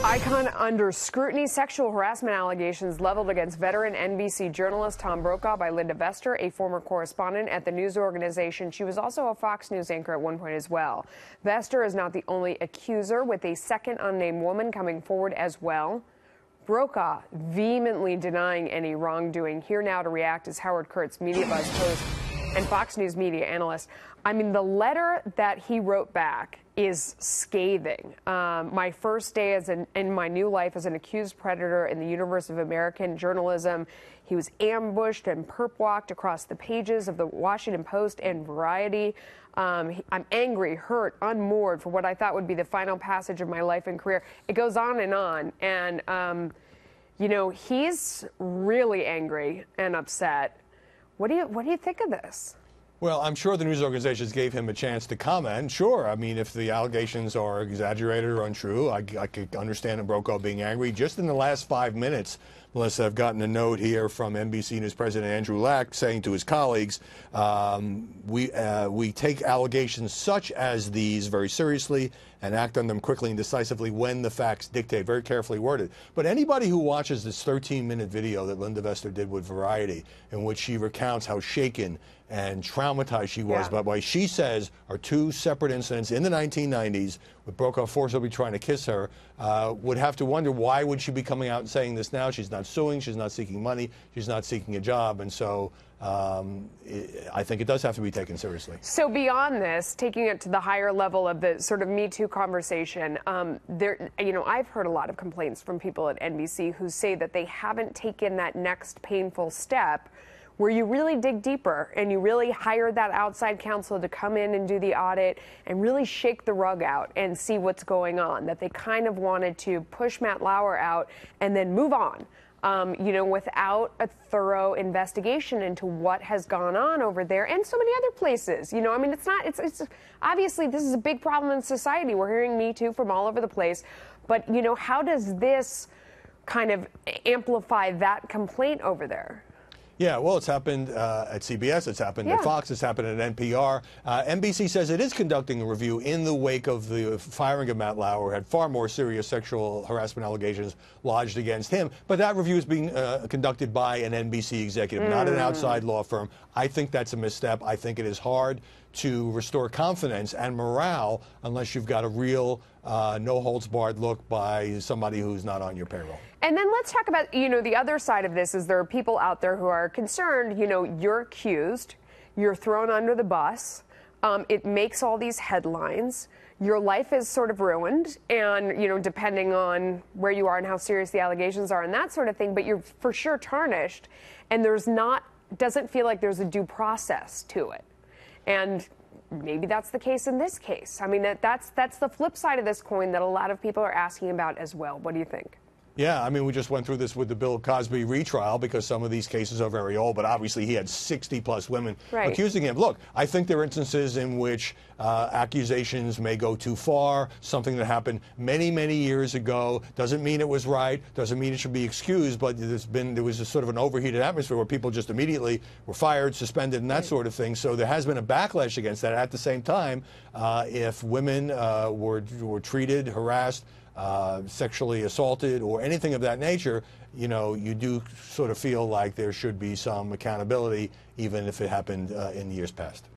Icon under scrutiny, sexual harassment allegations leveled against veteran NBC journalist Tom Brokaw by Linda Vester, a former correspondent at the news organization. She was also a Fox News anchor at one point as well. Vester is not the only accuser, with a second unnamed woman coming forward as well. Brokaw vehemently denying any wrongdoing. Here now to react is Howard Kurtz, MediaBuzz host and Fox News media analyst. I mean, the letter that he wrote back is scathing. My first day in my new life as an accused predator in the universe of American journalism. He was ambushed and perp-walked across the pages of the Washington Post and Variety. I'm angry, hurt, unmoored for what I thought would be the final passage of my life and career. It goes on. And, you know, he's really angry and upset. What do you think of this? Well, I'm sure the news organizations gave him a chance to comment. Sure, I mean, if the allegations are exaggerated or untrue, I could understand Brokaw being angry. Just in the last 5 minutes, Melissa, I've gotten a note here from NBC News President Andrew Lack saying to his colleagues, we take allegations such as these very seriously and act on them quickly and decisively when the facts dictate. Very carefully worded. But anybody who watches this 13-minute video that Linda Vester did with Variety, in which she recounts how shaken and traumatized she was by what she says are two separate incidents in the 1990s with Brokaw forcibly trying to kiss her, would have to wonder, why would she be coming out and saying this now? She's not suing, she's not seeking money, she's not seeking a job, and so I think it does have to be taken seriously. So beyond this, taking it to the higher level of the sort of Me Too conversation, I've heard a lot of complaints from people at NBC who say that they haven't taken that next painful step where you really dig deeper and you really hire that outside counsel to come in and do the audit and really shake the rug out and see what's going on, that they kind of wanted to push Matt Lauer out and then move on, without a thorough investigation into what has gone on over there and so many other places. You know, I mean, it's obviously this is a big problem in society. We're hearing Me Too from all over the place. But, you know, how does this kind of amplify that complaint over there? Yeah, well, it's happened at CBS, it's happened at Fox, it's happened at NPR. NBC says it is conducting a review in the wake of the firing of Matt Lauer, who had far more serious sexual harassment allegations lodged against him. But that review is being conducted by an NBC executive, not an outside law firm. I think that's a misstep. I think it is hard to restore confidence and morale unless you've got a real no-holds-barred look by somebody who's not on your payroll. And then let's talk about, the other side of this is there are people out there who are concerned, you're accused, you're thrown under the bus, it makes all these headlines, your life is sort of ruined, and, depending on where you are and how serious the allegations are and that sort of thing, but you're for sure tarnished, and doesn't feel like there's a due process to it. And maybe that's the case in this case. I mean, that's the flip side of this coin that a lot of people are asking about as well. What do you think? Yeah, I mean, we just went through this with the Bill Cosby retrial because some of these cases are very old, but obviously he had 60-plus women accusing him. Look, I think there are instances in which accusations may go too far, something that happened many, many years ago. Doesn't mean it was right, doesn't mean it should be excused, but there was a sort of an overheated atmosphere where people just immediately were fired, suspended, and that sort of thing. So there has been a backlash against that. At the same time, if women were treated, harassed, sexually assaulted or anything of that nature, you do sort of feel like there should be some accountability, even if it happened in years past.